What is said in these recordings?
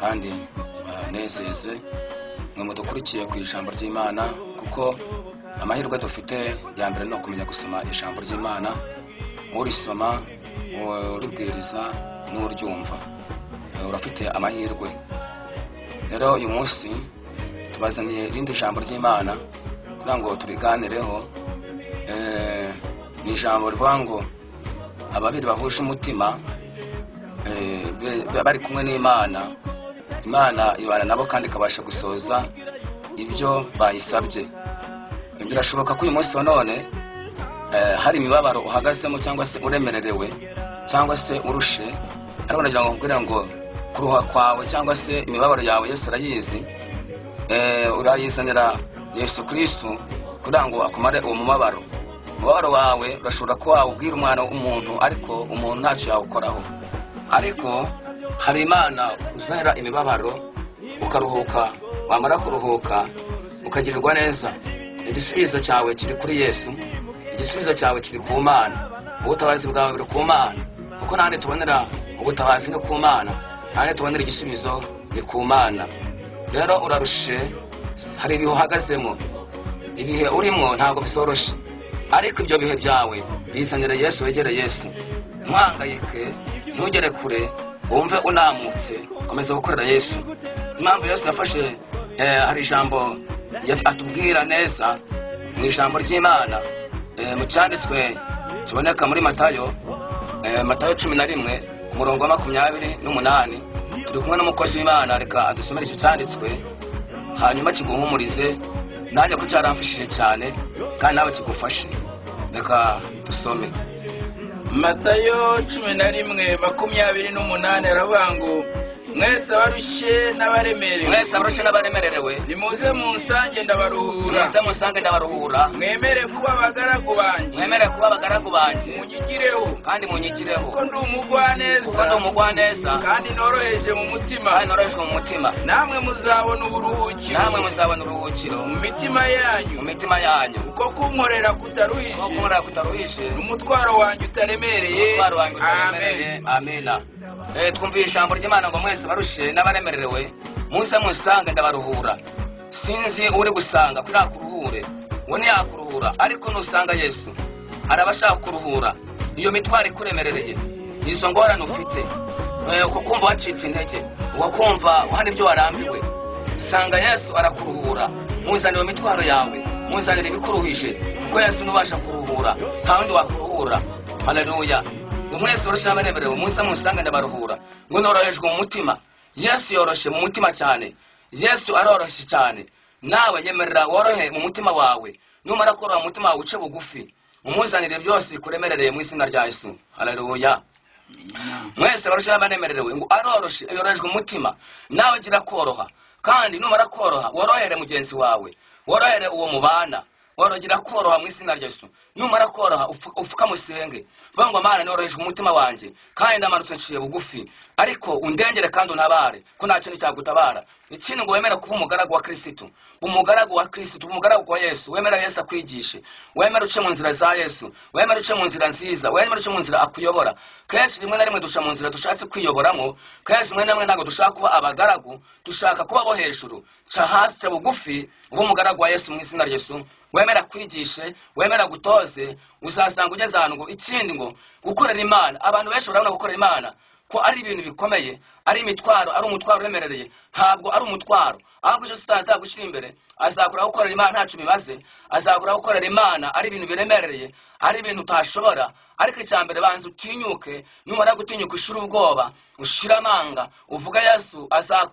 kandi banezeze mwe mudukurikiye ku ijambo ry'Imana, kuko amahirwe dufite ya mbere no kumenya gusoma ijambo ry'Imana, urisoma uribwiriza n'uryumva urafite amahirwe. Rero uyu munsi tubazaniye irindi jambo ry'Imana kugira ngo turiganireho. Ni ijambo rivuga ngo ababiri bahuje umutima bari kumwe n'Imana, Imana ibana nabo kandi ikabasha gusoza ibyo bayisabye. Birashoboka ko uyu munsi none hari imibabaro uhagazemo cyangwa se uremererewe cyangwa se urushe, ariko nagira ngo nkubwire ngo kuruha kwawe cyangwa se imibabaro yawe Yesu arayizi. Urayizanira Yesu Kristo kugira ngo akumare uwo mubabaro. Umubabaro wawe urashobora kuba ubwira umwana w'umuntu, ariko umuntu ntacyo yawukoraho. Ariko hari Imana uzanira imibabaro ukaruhuka, wamara kuruhuka ukagirirwa neza. Igisubizo cyawe kiri kuri Yesu, igisubizo cyawe kiri ku Mana, ubutabazi bwawe buri ku Mana, kuko nande tubonera ubutabazi no ku Mana, nande tubonera igisubizo ni ku Mana. Rero urarushe, hari ibihe uhagazemo, ibihe urimo ntabwo bisoroshe, ariko ibyo bihe byawe bizanire Yesu, wegere Yesu. Ntuhangayike, ntugere kure, wumve unamutse, komeza gukorera Yesu. Impamvu Yesu yafashe hari ijambo atubwira neza mu ijambo ry'Imana, mu cyanditswe kiboneka muri Matayo 11 ku murongo wa 28. Turi kumwe n'umukozi w'Imana, reka adusomere icyo cyanditswe hanyuma kiguhumurize, nanjye ko cyaramfashije cyane kandi nawe kigufashe. Reka dusome Matayo 11:28. Aravuga ngo mwese abarushe n'abaremerewe nimuze munsange ndabaruhura, mwemere kuba abagaragu banjye, munyigireho kandi munyigireho, ko ndi umugwaneza kandi noroheje mu mutima, namwe muzabona uburuhukiro mu mitima yanyu, kuko kunkorera kutaruhishe n'umutwaro wanjye utaremereye. Amina. Twumviye ijambo ry'Imana ngo mwese barushe n'abaremerewe muze musange ndabaruhura. Sinzi uri gusanga kuri akuruhure, we ntiyakuruhura, ariko nusanga Yesu arabashaka kuruhura iyo mitwaro ikuremerereye, izo ngorane ufite, uko kumva wacitse intege, uko kumva hari ibyo warambiwe, sanga Yesu arakuruhura. Muzanire iyo mitwaro yawe, muzanire ibikuruhije, kuko Yesu nubasha kuruhura, nta wundi wakuruhura. Haleluya. Mwese barushe n'abaremerewe muze musange ndabaruhura, ngo norohejwe mu mutima. Yesu yoroshe mu mutima cyane, Yesu aroroshye cyane. Nawe nyemerera worohe mu mutima wawe, numara koroha mu mutima wawe uce bugufi, umuzanire byose bikuremerereye mu izina rya Yesu. Haleluya. Mwese barushe n'abaremerewe ngo aroroshe, yorojwe mu mutima. Nawe gira koroha, kandi numara koroha worohere mugenzi wawe, worohere uwo mubana, worogira koroha mu izina rya Yesu. Numara koroha ufuka musenge, vuga ngo Mana noroheje umutima wanjye kandi ndamanutse nciye bugufi, ariko undengere kandi untabare, ko nta kintu cyagutabara. Ikindi ngo wemera kuba umugaragu wa Kristo, umugaragu wa Yesu. Wemera Yesu akwigishe, wemera uce mu nzira za Yesu, wemera uce mu nzira nziza, wemera uce mu nzira akuyobora. Kenshi rimwe na rimwe duca mu nzira dushatse kwiyoboramo, kenshi rimwe na rimwe ntabwo dushaka kuba abagaragu, dushaka kuba bo hejuru. Ca hasi, ca bugufi, uba umugaragu wa Yesu mu izina rya Yesu. Wemera kwigishe, wemera gutoze, uzasanga ugeze ahantu. Ngo ikindi ngo gukorera Imana, abantu benshi barabona gukorera Imana ko ari ibintu bikomeye, ari imitwaro, ari umutwaro uremerereye. Ntabwo ari umutwaro, ahubwo icyo Satani azagushira imbere, azakura gukorera Imana ntacyo bimaze, azakura gukorera Imana ari ibintu biremerereye, ari ibintu utashobora. Ariko icyambere banza utinyuke, numara gutinyuka ushira ubwoba, ushira amanga, uvuga Yesu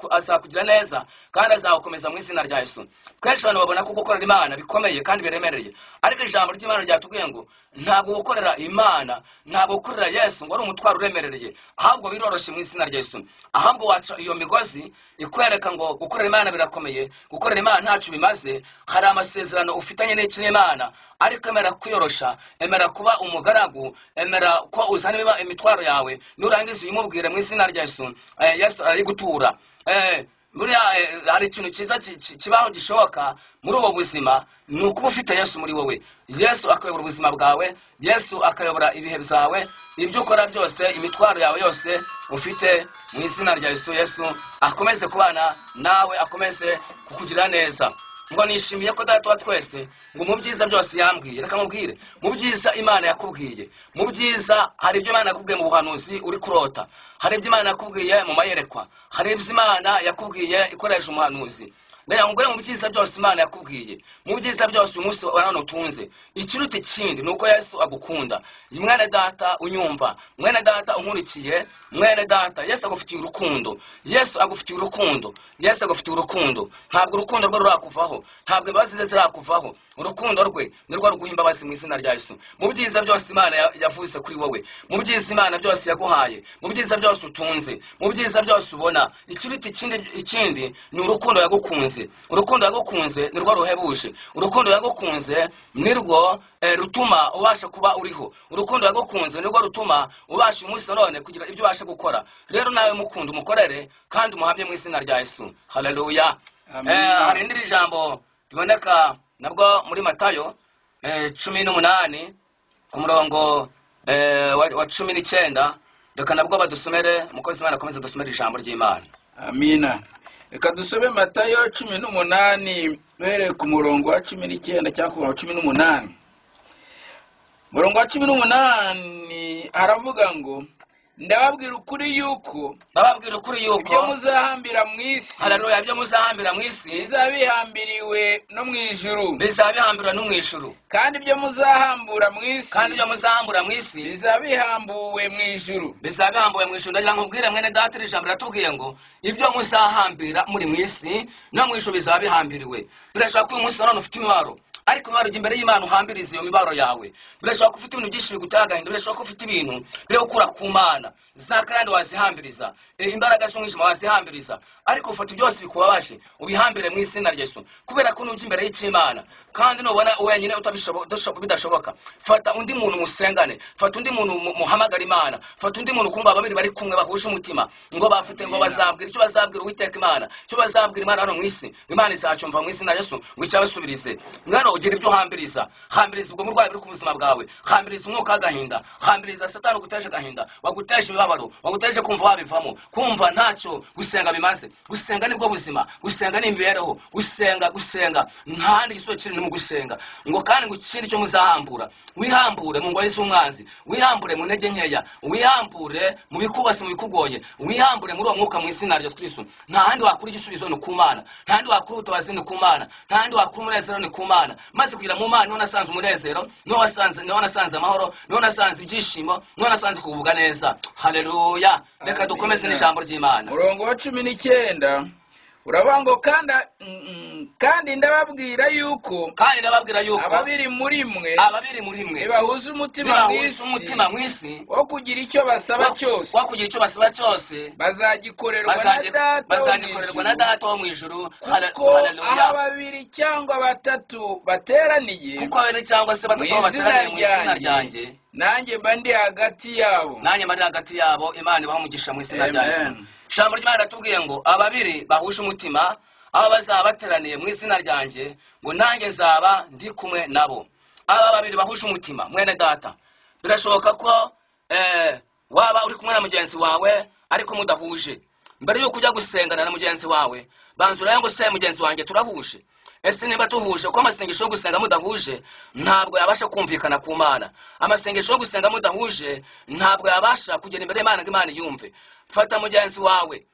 azakugira neza kandi azakomeza mu izina rya Yesu. Kenshi abantu babona ko gukorera Imana bikomeye kandi biremereye, ariko ijambo ry'Imana ryatubwiye ngo ntabwo gukorera Imana, ntabwo gukorera Yesu ngo ari umutwaro uremerereye, ahubwo biroroshye mu izina rya Yesu. Ahubwo waca iyo migozi ikwereka ngo gukorera Imana birakomeye, gukorera Imana ntacyo bimaze. Hari amasezerano ufitanye n'Imana, ariko emera kuyorosha, emera kuba umugaragu, emera ko uzana imitwaro yawe, nurangiza uyimubwire mu izina rya Yesu. Yesu arigutura. Hari ikintu cyiza kibaho gishoboka muri ubu buzima, ni ukuba ufite Yesu muri wowe. Yesu akayobora ubuzima bwawe, Yesu akayobora ibihe byawe, ibyo ukora byose, imitwaro yawe yose ufite mu izina rya Yesu akomeze kubana nawe, akomeze kukugira neza. Ngo nishimiye ko data wa twese ngo mu byiza byose yambwiye. Reka mubwire, mu byiza Imana yakubwiye, mu byiza hari ibyo Imana yakubwiye mu buhanuzi uri kurota, hari ibyo Imana yakubwiye mu mayerekwa, hari ibyo Imana yakubwiye ikoresha umuhanuzi. Ndaya ngure mu byiza byose Imana yakubwiye, mu byiza byose umunsi wa none utunze. Ikiruta ikindi nuko Yesu agukunda. Mwene data unyumva, mwene data unkurikiye, mwene data Yesu agufitiye urukundo, Yesu agufitiye urukundo, Yesu agufitiye urukundo. Ntabwo urukundo rwe rurakuvaho, ntabwo imbabazi ze zirakuvaho. Urukundo rwe nirwo ruguha imbabazi mu izina rya Yesu. Mu byiza byose Imana yavuze kuri wowe, mu byiza Imana byose yaguhaye, mu byiza byose utunze, mu byiza byose ubona, ikiruta ikindi ni urukundo yagukunze. Urukundo yagukunze nirwo ruhebuje, urukundo yagukunze nirwo rutuma ubasha kuba uriho, urukundo yagukunze nirwo rutuma ubasha umunsi none kugira ibyo ubasha gukora. Rero nawe mukunda umukorere kandi umuhamye mu izina rya Yesu. Haleluya. Hari indi jambo riboneka nabwo muri Matayo 18 ku murongo wa 19. Reka nabwo badusomere, mukozi Imana akomeze dusomere ijambo ry'Imana. Amina. Reka dusome Matayo 18 bere ku murongo wa 19 cyangwa 18. Murongo wa 18 aravuga ngo ndababwira ukuri yuko ibyo muzahambira mu isi, haleluya, ibyo muzahambira mu isi bizabihambiriwe no mu ijuru, bizabihambira no mu ijuru, kandi ibyo muzahambura mu isi bizabihambuwe mu ijuru, bizabihambuwe mu ijuru. Ndagira ngo ubwire mwene data iri jambo ratubwiye ngo ibyo muzahambira muri mu isi no mu ijuru bizabihambiriwe. Birashaka ko uyu munsi none ufite imibaro, ariko barujya imbere y'Imana uhambiriza iyo mibaro yawe. Birashaka ko ufite ibintu byinshi bigutagahinda, birashaka ko ufite ibintu bire gukura ku Mana zakandi wazihambiriza, imbaraga z'umwijima wazihambiriza, ariko ufata byose bikubabashe ubihambire mu izina rya Yesu, kubera ko nujya imbere y'Imana kandi nubona wenyine bidashoboka, fata undi muntu musengane, fata undi muntu muhamagara Imana, fata undi muntu kumva babiri bari kumwe bahuje umutima ngo bafite ngo bazabwira icyo bazabwira Uwiteka Imana, icyo bazabwira Imana hano mu isi. Imana izacyumva mu izina rya Yesu ngo icyabasubirize. Mwana ugira ibyo hambiriza, hambiriza ubwo murwayi buri ku buzima bwawe, hambiriza umwuka w'agahinda, hambiriza Satani uguteje agahinda, waguteje imibabaro, waguteje kumva wabivamo, kumva ntacyo gusenga bimaze. Gusenga nibwo buzima, gusenga ni imibereho, gusenga ntandi gisubizo kiri mu gusenga. Ngo kandi ngo ikindi cyo muzahambura, wihambure mu ngoyi z'umwanzi, wihambure mu ntege nkeya, wihambure mu bikubase, mu bikugoye, wihambure muri uwo mwuka mu izina rya Kristo. Nta handi wakura igisubizo ni ku Mana, nta handi wakura ubutabazi ni ku Mana, nta handi wakura umunezero ni ku Mana. Maze kugira mu Mana niho nasanze umunezero, niho nasanze amahoro, niho nasanze ibyishimo, niho nasanze kuvuga neza. Haleluya. Reka dukomeze n'ijambo ry'Imana. Murongo wa 19 urabango kandi ndababwira yuko ababiri muri mwe bahuza umutima mu isi wo kugira icyo basaba cyose bazagikorerwa na Data wo mu ijuru. Haleluya. Aho babiri cyangwa batatu bateraniye, kuko babiri cyangwa se batatu bateraniye mu izina ryanjye, nanjye mba ndi hagati yabo. Imana ibaha umugisha mu izina rya Yesu. Ijambo ry'Imana ratubwiye ngo ababiri bahuje umutima aba bazaba bateraniye mu izina ryanjye, ngo nanjye nzaba ndi kumwe nabo. Aba babiri bahuje umutima, mwene data, birashoboka ko waba uri kumwe na mugenzi wawe ariko mudahuje. Mbere yuko ujya gusengana na mugenzi wawe, banzura ngo se mugenzi wanjye turahuje. Ese niba tuhuje ko amasengesho yo gusenga mudahuje ntabwo yabasha kumvikana ku Mana. Amasengesho yo gusenga mudahuje ntabwo yabasha kugera imbere y'Imana ngo Imana yumve. Fata mugenzi wawe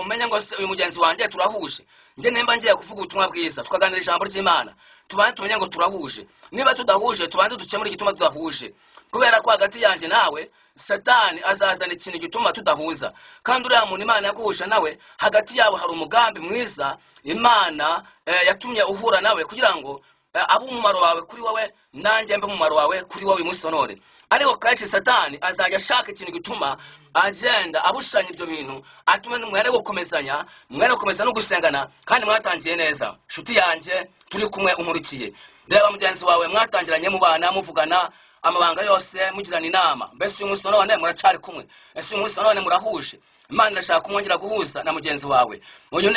umenye ngo se uyu mugenzi wanjye turahuje. Nge nemba ngiye kuvuga ubutumwa bwiza, tukaganira ijambo ry'Imana, tubanze tumenye ngo turahuje. Niba tudahuje tubanze dukemure igituma tudahuje, kubera ko hagati yanjye nawe Satani azazana ikintu gituma tudahuza. Kandi uriya muntu Imana yaguhuje nawe, hagati yabo hari umugambi mwiza Imana yatumye uhura nawe kugira ngo abe umumaro wawe kuri wowe, nanjye mbe umumaro wawe kuri wowe umunsi none. Ariko kaje Satani azajya ashaka ikintu gituma agenda abushanya ibyo bintu, atume mwere gukomezanya no gusengana kandi mwatangiye neza. Shuti yanjye turi kumwe umurikiye, reba mugenzi wawe mwatangiranye mu bana muvugana amabanga yose, mugirana inama. Mbese uyu munsi none muracyari kumwe? Ese uyu munsi none murahuje? Imana irashaka kumwongera guhuza na mugenzi wawe. Uyu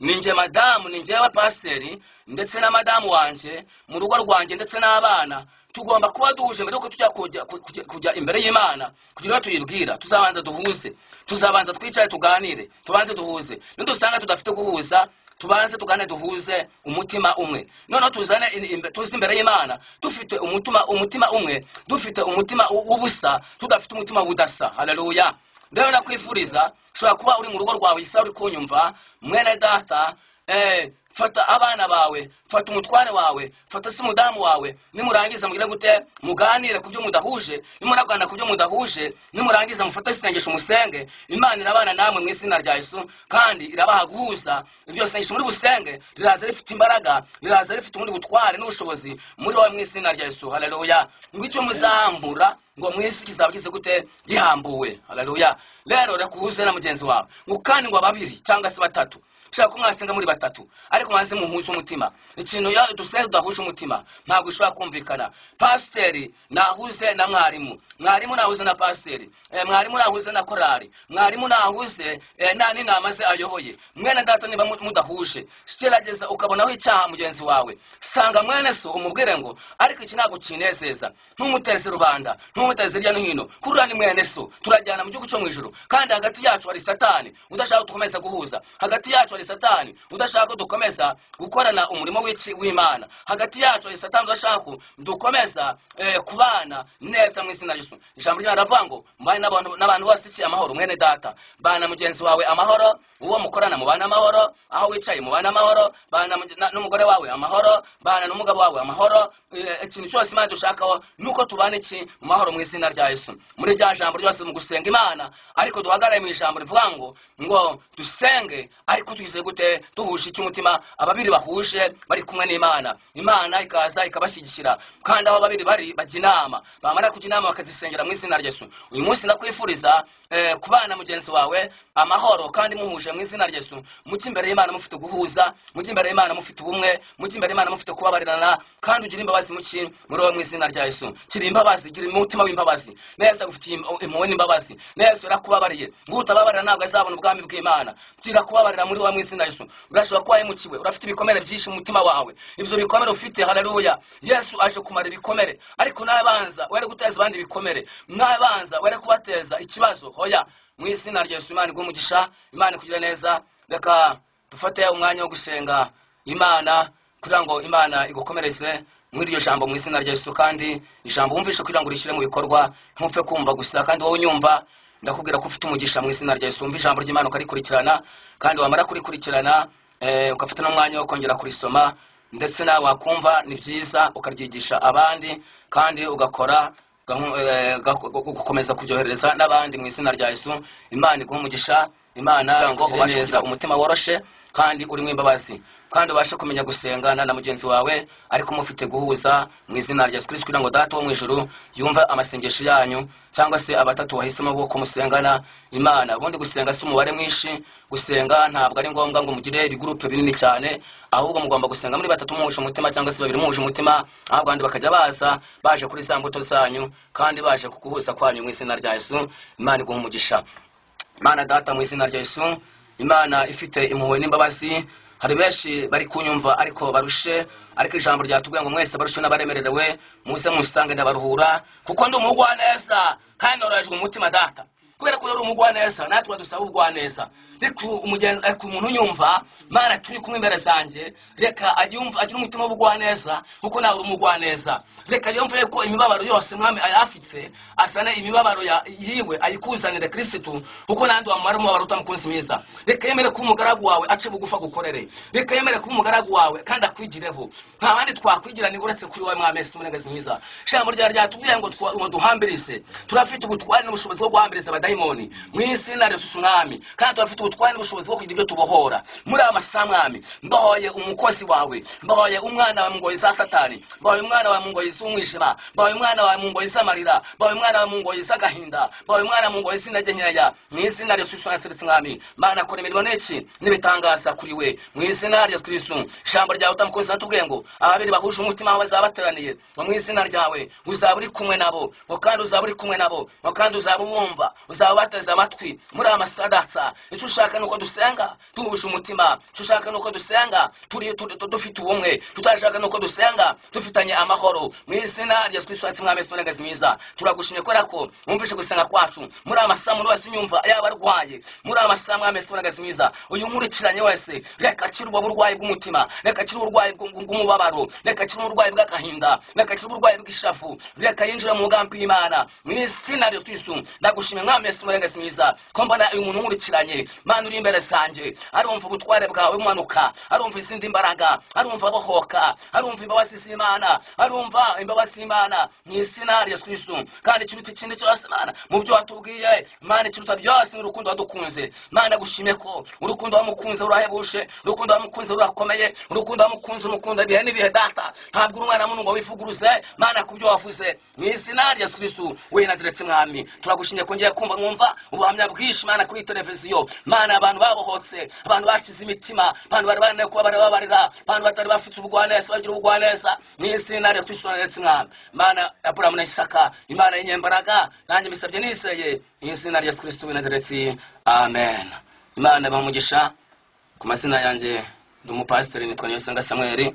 ninjye madamu, ninjye wa pasiteri ndetse na madamu wanje mu rugo rwanjye ndetse n'abana. tugomba kuba duhuje mbere yuko tujya kujya imbere y'Imana kugira ngo tuyibwira. Tuzabanza duhuze, tuzabanza twicare tuganire, tubanze duhuze. Nidusanga tudafite guhuza, tubanze tugane duhuze umutima umwe. None tuzane tuzi imbere y'Imana dufite umutima umwe, dufite umutima w'ubusa, tudafite umutima w'udasa. Haleluya. Rero nakwifuriza ushobora kuba uri mu rugo rwawe isa uri kunyumva, mwene data, fata abana bawe, fata umutware wawe, fata si mudamu wawe, nimurangiza mugire gute muganire kubyo mudahuje, nimurabwana kubyo mudahuje, nimurangiza mufata isengesho musenge. Imana irabana namwe mu izina rya Yesu kandi irabaha guhuza. Ibyo sengesho muri busenge riraza rifite imbaraga, riraza rifite ubundi butware n'ubushobozi muri wowe mu izina rya Yesu. Haleluya. Ngicyo muzahambura ngo mwisi kizabagize gute gihambuwe. Haleluya. Rero rekuhuze na mugenzi wawe kandi ngo babiri cyangwa se batatu, shaka kumwasenga muri batatu, ariko mwanze muhuze umutima. Ikintu ya dusenge dahuje umutima ntabwo ushobora kumvikana. Pasiteri nahuze na mwarimu, mwarimu nahuze na pasiteri, mwarimu nahuze na korari, mwarimu nahuze nani namaze ayoboye. Mwene data niba mudahuje, gerageza ukabonaho icyaha mugenzi wawe, sanga mwene so umubwire ngo ariko iki ntabwo kinezeza, ntumuteze rubanda, ntumuteze hirya no hino, kurura ni mwene so, turajyana mu gihugu cyo mu ijuru. Kandi hagati yacu hari Satani udashaka dukomeza guhuza, hagati yacu hari Satani udashaka dukomeza gukorana umurimo w'Imana, hagati yacu hari Satani udashaka dukomeza kubana neza mu izina ry'Yesu. Ijambo ry'Imana ravuga ngo mbane n'abantu bose iki amahoro. Mwene data, bana mugenzi wawe amahoro, uwo mukorana mubana amahoro, aho wicaye mubana amahoro, bana n'umugore wawe amahoro, bana n'umugabo wawe amahoro. Ikintu cyose Imana dushakaho nuko tubana iki mu mahoro mu izina rya Yesu. Muri rya jambo ryose mu gusenga Imana, ariko duhagarare mu ijambo rivuga ngo dusenge ariko tugize gute duhuje cy'umutima. Ababiri bahuje bari kumwe n'Imana, Imana ikaza ikabashyigikira. Kandi aho babiri bari bajya inama, bamara kujya inama bakazisengera mu izina rya Yesu. Uyu munsi nakwifuriza kubana mugenzi wawe amahoro kandi muhuje mu izina rya Yesu. Mujye imbere y'Imana mufite guhuza, mujye imbere y'Imana mufite ubumwe, mujye imbere y'Imana mufite kubabarirana kandi ugira imbabazi muki muri wowe mu izina rya Yesu. Kiri imbabazi, gira umutima w'imbabazi, neza gufite impuhwe n'imbabazi. Neza urakubabariye, ngo utababarira ntabwo azabona ubwami bw'Imana. Kira kubabarira muri wowe mu izina rya Yesu. Urashobora kuba hemukiwe, urafite ibikomere byinshi mu mutima wawe, ibyo bikomere ufite. Haleluya. Yesu aje kumara ibikomere, ariko nabanza were guteza abandi ibikomere, nabanza were kubateza ikibazo. Hoya mu izina rya Yesu. Imana igumugisha, Imana kugira neza. Reka dufate umwanya wo gusenga Imana kugira ngo Imana igukomereze muri iryo jambo mu izina rya Yesu. Kandi ijambo wumvishe kugira ngo rishire mu bikorwa, ntupfe kumva gusa, kandi wowe unyumva ndakubwira ko ufite umugisha mu izina rya Yesu. Umva ijambo ry'Imana ukarikurikirana, kandi wamara kurikurikirana ukafite n'umwanya wo kongera kurisoma, ndetse nawe wakumva ni byiza ukaryigisha abandi, kandi ugakora gukomeza kuryohereza n'abandi mu izina rya Yesu. Imana iguha umugisha, Imana ngo ubashe umutima woroshe kandi urimo imbabazi, kandi ubashe kumenya gusengana na mugenzi wawe ariko mufite guhuza mu izina rya Yesu Kristo, kugira ngo Data wo mu ijuru yumva amasengesho yanyu, cyangwa se abatatu wahisemo bwo kumusengana Imana. Ubundi gusenga si umubare mwinshi, gusenga ntabwo ari ngombwa ngo mugire ibigurupe binini cyane, ahubwo mugomba gusenga muri batatu muhuje umutima, cyangwa se babiri muhuje umutima, aho abandi bakajya baje kuri za mbuto zanyu kandi baje kuguhuza kwanyu mu izina rya Yesu. Imana iguha umugisha. Imana Data mu izina rya Yesu, Imana ifite impuhwe n'imbabazi, hari benshi bari kunyumva ariko barushe, ariko ijambo ryatubwiye ngo mwese barushe n'abaremerewe muze musange ndabaruhura, kuko ndi umugwaneza kandi norajwe umutima Data. Kubera ko uri umugwaneza natwe dusaba ubugwaneza. Reka umuntu unyumva, Mana turi kumwe imbere zanjye, reka agira umutima w'ubugwaneza kuko nawe uri umugwaneza. Reka yumve ko imibabaro yose Mwami ayafitse, asane imibabaro yiwe ayikuzanire Kristo, kuko nandi wamara umubabaro utamukunzi mwiza. Reka yemere ko umugaragu wawe ace bugufa gukorere, reka yemere ko umugaragu wawe kandi akwigireho. Nta bandi twakwigira ni uretse kuri wowe Mwami Yesu Umunagazi mwiza. Ijambo ryatubwiye ngo duhambirize, turafite ubutwari n'ubushobozi bwo guhambiriza abadayimoni mu izina rya Yesu Mwami, kandi turafite ubutwari n'ubushobozi bwo kugira ibyo tubohora. Muri amasa Mwami, mbahoye umukozi wawe, mbahoye umwana wa mungoyi za Satani, mbahoye umwana wa mungoyi z'umwijima, mbahoye umwana wa mungoyi z'amarira, mbahoye umwana wa mungoyi z'agahinda, mbahoye umwana wa mungoyi z'intege nkeya, mu izina rya Yesu Kristo Mwami. Mana kora imirimo n'iki n'ibitangaza kuri we mu izina rya Yesu Kristo. Ijambo ryawe utamukozi natubwiye ngo ababiri bahuje umutima aho bazaba bateraniye, mu izina ryawe uzaba uri kumwe nabo, kandi uzaba uri kumwe nabo, kandi uzaba ubumva, tuzabateza amatwi muri amasadatsa. Icyo ushaka nuko dusenga duhuje umutima, icyo ushaka nuko dusenga dufite ubumwe, tutashaka nuko dusenga dufitanye amahoro. Mu izina rya Yesu Kristo mwami Yesu nagazi mwiza, turagushimye kubera ko wumvishe gusenga kwacu muri amasaha muri wese unyumva yabarwaye muri amasaha mwami Yesu nagazi mwiza. Uyu nkurikiranye wese reka akire ubwo burwayi bw'umutima, reka akire uburwayi bw'umubabaro, reka akire uburwayi bw'agahinda, reka akire uburwayi bw'ishavu, reka yinjira mu mugambi w'Imana. Mu izina rya Yesu Kristo ndagushimye mwami Yesu nagazi mwiza ko mbona uyu muntu nkurikiranye Mana uri imbere sanje, arumva ubutware bwawe bumanuka, arumva izindi mbaraga, arumva bohoka, arumva imbabazi z'Imana, arumva imbabazi z'Imana mu izina rya Yesu Kristo. Kandi kiruta ikindi cyose Mana mu byo watubwiye Mana, kiruta byose ni urukundo wadukunze Mana. Gushimye ko urukundo wamukunze urahebuje, urukundo wamukunze rurakomeye, urukundo wamukunze umukunda bihe n'ibihe data, ntabwo uri umwana muntu ngo wivuguruze Mana ku byo wavuze. Mu izina rya Yesu Kristo we naziretse mwami, turagushimye ko ngiye kumva mwumva ubuhamya bwinshi Mana kuri televiziyo Mana, abantu babohotse, abantu bakize imitima, abantu bari barane kuba barababarira, abantu batari bafite ubugwaneza bagira ubugwaneza. Mu izina rya Kristo naziretse mwami Mana, Abrahamu na Isaka Imana y'inyembaraga, nanjye bisabye niseye mu izina rya Yesu Kristo we naziretse. Amen. Imana bamugisha. Ku mazina yanjye ndi umupasiteri nitwa NIYONSENGA Samuel.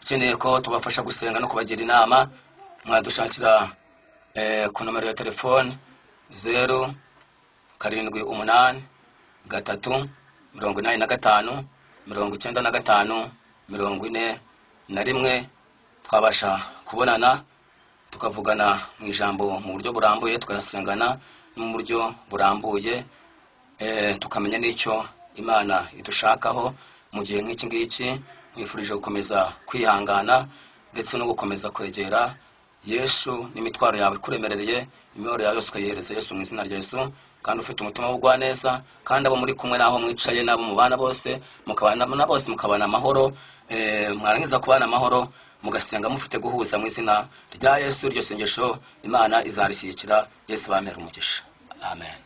Ukeneye ko tubafasha gusenga no kubagira inama, mwadushakira ku nomero ya telefone 078 3 85 95 41. Twabasha kubonana tukavugana mu ijambo mu buryo burambuye, tukasengana mu buryo burambuye, tukamenya n'icyo Imana idushakaho mu gihe nk'iki ngiki. Mwifurije gukomeza kwihangana ndetse no gukomeza kwegera Yesu n'imitwaro yawe kuremerereye, imiboro yawe yose ukayihereza Yesu mu izina rya Yesu. Kandi ufite umutima w'ubugwaneza, kandi abo muri kumwe naho mwicaye nabo mubana bose mukabana na bose mukabana amahoro, mwarangiza kubana amahoro mugasenga mufite guhuza mu izina rya Yesu. Iryo sengesho Imana izarishyigikira. Yesu bamera umugisha. Amen.